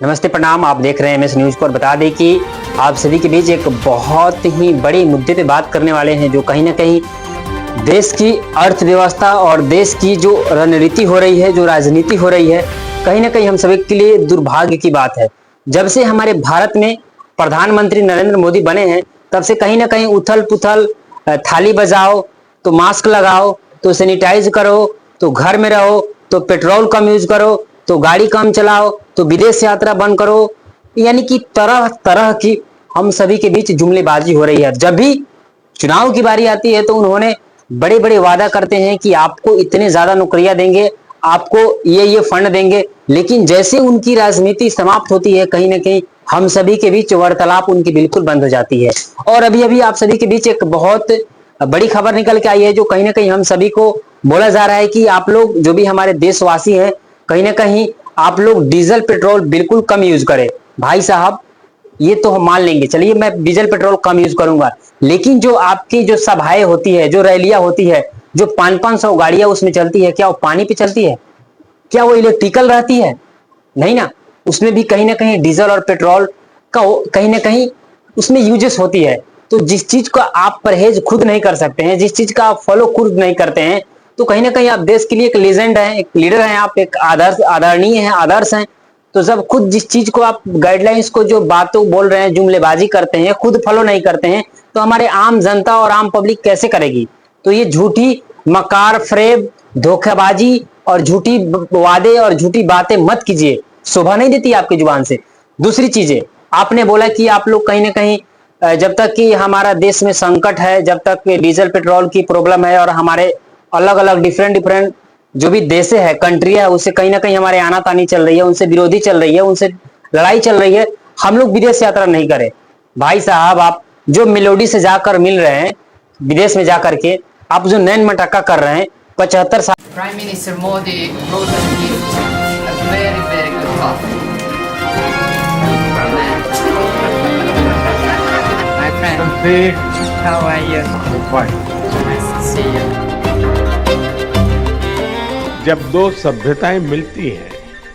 नमस्ते, प्रणाम। आप देख रहे हैं एमएस न्यूज को। और बता दें कि आप सभी के बीच एक बहुत ही बड़ी मुद्दे पे बात करने वाले हैं, जो कहीं ना कहीं देश की अर्थव्यवस्था और देश की जो रणनीति हो रही है, जो राजनीति हो रही है, कहीं ना कहीं हम सभी के लिए दुर्भाग्य की बात है। जब से हमारे भारत में प्रधानमंत्री नरेंद्र मोदी बने हैं, तब से कहीं ना कहीं उथल पुथल, थाली बजाओ तो मास्क लगाओ, तो सैनिटाइज करो, तो घर में रहो, तो पेट्रोल कम यूज करो, तो गाड़ी कम चलाओ, तो विदेश यात्रा बंद करो, यानी कि तरह तरह की हम सभी के बीच जुमलेबाजी हो रही है। जब भी चुनाव की बारी आती है तो उन्होंने बड़े बड़े वादा करते हैं कि आपको इतने ज्यादा नौकरियां देंगे, आपको ये फंड देंगे, लेकिन जैसे उनकी राजनीति समाप्त होती है, कहीं ना कहीं हम सभी के बीच वार्तालाप उनकी बिल्कुल बंद हो जाती है। और अभी अभी आप सभी के बीच एक बहुत बड़ी खबर निकल के आई है, जो कहीं ना कहीं हम सभी को बोला जा रहा है कि आप लोग जो भी हमारे देशवासी हैं, कहीं ना कहीं आप लोग डीजल पेट्रोल बिल्कुल कम यूज करें। भाई साहब, ये तो हम मान लेंगे, चलिए मैं डीजल पेट्रोल कम यूज करूंगा, लेकिन जो आपकी जो सभाएं होती है, जो रैलियां होती है, जो 500-500 गाड़ियां उसमें चलती है, क्या वो पानी पे चलती है? क्या वो इलेक्ट्रिकल रहती है? नहीं ना। उसमें भी कहीं ना कहीं डीजल और पेट्रोल का कहीं ना कहीं उसमें यूजेस होती है। तो जिस चीज का आप परहेज खुद नहीं कर सकते हैं, जिस चीज का आप फॉलो खुद नहीं करते हैं, तो कहीं ना कहीं आप देश के लिए एक लीजेंड हैं, एक लीडर हैं, आप एक आदरणीय हैं, आदर्श हैं। तो जब खुद जिस चीज को आप गाइडलाइंस को जो बातों बोल रहे हैं, जुमलेबाजी करते हैं, खुद फॉलो नहीं करते हैं, तो हमारे आम जनता और आम पब्लिक कैसे करेगी? तो ये झूठी मकार फ्रेब, धोखेबाजी और झूठी वादे और झूठी बातें मत कीजिए, शोभा नहीं देती आपकी जुबान से। दूसरी चीजें, आपने बोला कि आप लोग कहीं ना कहीं जब तक कि हमारा देश में संकट है, जब तक डीजल पेट्रोल की प्रॉब्लम है और हमारे अलग अलग डिफरेंट डिफरेंट जो भी देशे है, कंट्री है, उससे कहीं ना कहीं हमारे आनातानी चल रही है, उनसे विरोधी चल रही है, उनसे लड़ाई चल रही है, हम लोग विदेश यात्रा नहीं करें। भाई साहब, आप जो मेलोडी से जाकर मिल रहे हैं विदेश में जाकर के, आप जो नैन मटक्का कर रहे हैं 75 साल। Prime Minister Modi wrote a gift, a very, very good coffee. My friend, how are you? Fine. Nice to see you. जब दो सभ्यताएं मिलती हैं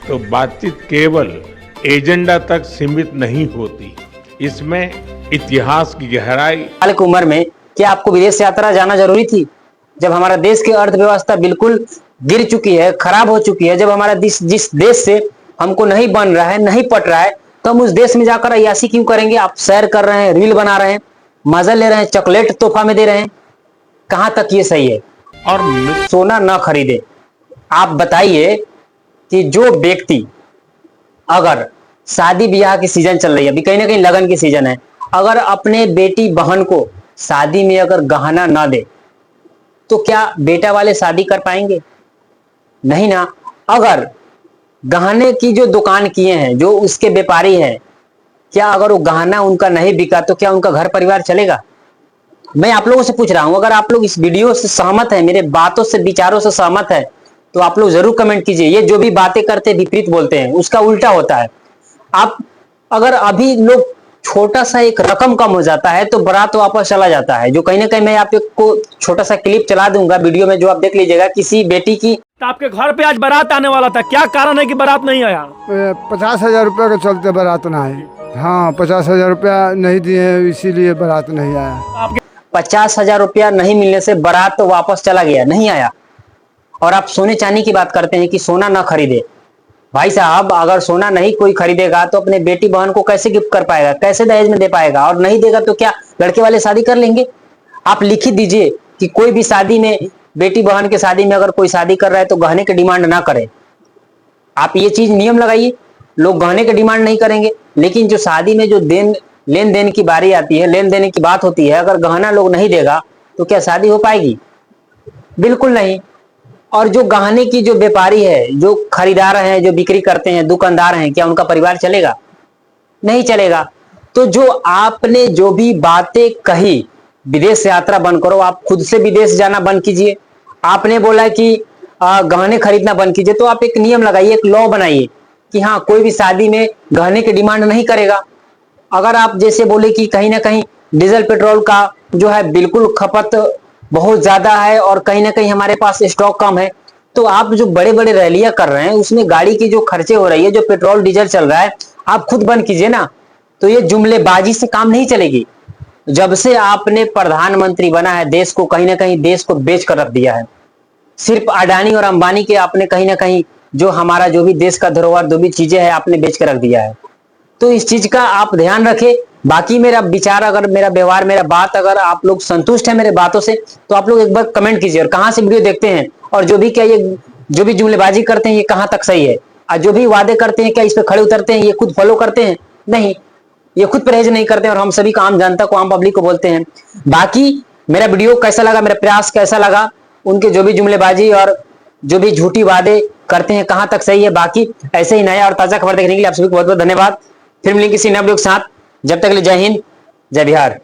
तो बातचीत केवल एजेंडा तक सीमित नहीं होती, इसमें इतिहास की गहराई। साल की उम्र में क्या आपको विदेश यात्रा जाना जरूरी थी? जब हमारा देश की अर्थव्यवस्था बिल्कुल गिर चुकी है, खराब हो चुकी है, जब हमारा जिस देश से हमको नहीं बन रहा है, नहीं पट रहा है, तो हम उस देश में जाकर अय्याशी क्यों करेंगे? आप सैर कर रहे हैं, रील बना रहे हैं, मजा ले रहे हैं, चॉकलेट तोहफा में दे रहे हैं, कहां तक ये सही है? और सोना न खरीदे। आप बताइए कि जो व्यक्ति अगर शादी ब्याह की सीजन चल रही है, अभी कहीं ना कहीं लगन की सीजन है, अगर अपने बेटी बहन को शादी में अगर गहना ना दे, तो क्या बेटा वाले शादी कर पाएंगे? नहीं ना। अगर गहने की जो दुकान किए हैं, जो उसके व्यापारी हैं, क्या अगर वो गहना उनका नहीं बिका तो क्या उनका घर परिवार चलेगा? मैं आप लोगों से पूछ रहा हूं, अगर आप लोग इस वीडियो से सहमत है, मेरे बातों से, विचारों से सहमत है, तो आप लोग जरूर कमेंट कीजिए। ये जो भी बातें करते हैं, विपरीत बोलते हैं, उसका उल्टा होता है। आप अगर अभी लोग छोटा सा एक रकम कम हो जाता है तो बारात वापस चला जाता है, जो कहीं ना कहीं मैं आपको छोटा सा क्लिप चला दूंगा वीडियो में, जो आप देख लीजिएगा। किसी बेटी की तो आपके घर पे आज बारात आने वाला था, क्या कारण है कि बारात नहीं आया? 50,000 रुपये के चलते बारात ना आई। हाँ, 50,000 रुपया नहीं दिए, इसीलिए बारात नहीं आया। आपके 50,000 रुपया नहीं मिलने से बारात तो वापस चला गया, नहीं आया। और आप सोने चांदी की बात करते हैं कि सोना ना खरीदे। भाई साहब, अगर सोना नहीं कोई खरीदेगा तो अपने बेटी बहन को कैसे गिफ्ट कर पाएगा, कैसे दहेज में दे पाएगा? और नहीं देगा तो क्या लड़के वाले शादी कर लेंगे? आप लिख दीजिए कि कोई भी शादी में, बेटी बहन के शादी में अगर कोई शादी कर रहा है तो गहने की डिमांड ना करे। आप ये चीज नियम लगाइए, लोग गहने की डिमांड नहीं करेंगे। लेकिन जो शादी में जो लेन देन की बारी आती है, लेन देन की बात होती है, अगर गहना लोग नहीं देगा तो क्या शादी हो पाएगी? बिल्कुल नहीं। और जो गहने की जो व्यापारी है, जो खरीदार हैं, जो बिक्री करते हैं, दुकानदार हैं, क्या उनका परिवार चलेगा? नहीं चलेगा। तो जो आपने जो भी बातें कही, विदेश यात्रा बंद करो, आप खुद से विदेश जाना बंद कीजिए। आपने बोला कि गहने खरीदना बंद कीजिए, तो आप एक नियम लगाइए, एक लॉ बनाइए कि हाँ, कोई भी शादी में गहने की डिमांड नहीं करेगा। अगर आप जैसे बोले कि कहीं ना कहीं डीजल पेट्रोल का जो है बिल्कुल खपत बहुत ज्यादा है और कहीं ना कहीं हमारे पास स्टॉक कम है, तो आप जो बड़े बड़े रैलियां कर रहे हैं उसमें गाड़ी की जो खर्चे हो रही है, जो पेट्रोल डीजल चल रहा है, आप खुद बंद कीजिए ना। तो ये जुमलेबाजी से काम नहीं चलेगी। जब से आपने प्रधानमंत्री बना है, देश को कहीं ना कहीं देश को बेच कर रख दिया है। सिर्फ अडानी और अंबानी के आपने कहीं ना कहीं जो हमारा जो भी देश का धरोहर जो भी चीजें हैं आपने बेच कर रख दिया है। तो इस चीज का आप ध्यान रखें। बाकी मेरा विचार, अगर मेरा व्यवहार, मेरा बात अगर आप लोग संतुष्ट है मेरे बातों से, तो आप लोग एक बार कमेंट कीजिए और कहां से वीडियो देखते हैं, और जो भी क्या ये जो भी जुमलेबाजी करते हैं ये कहां तक सही है, और जो भी वादे करते हैं क्या इस पे खड़े उतरते हैं, ये खुद फॉलो करते हैं? नहीं, ये खुद परहेज नहीं करते हैं, और हम सभी को, आम जनता को, आम पब्लिक को बोलते हैं। बाकी मेरा वीडियो कैसा लगा, मेरा प्रयास कैसा लगा, उनके जो भी जुमलेबाजी और जो भी झूठी वादे करते हैं कहां तक सही है। बाकी ऐसे ही नया और ताजा खबर देखने के लिए आप सभी को बहुत बहुत धन्यवाद। फिर मिलेंगे किसी नए वीडियो के साथ। जब तक के लिए जय हिंद, जय बिहार।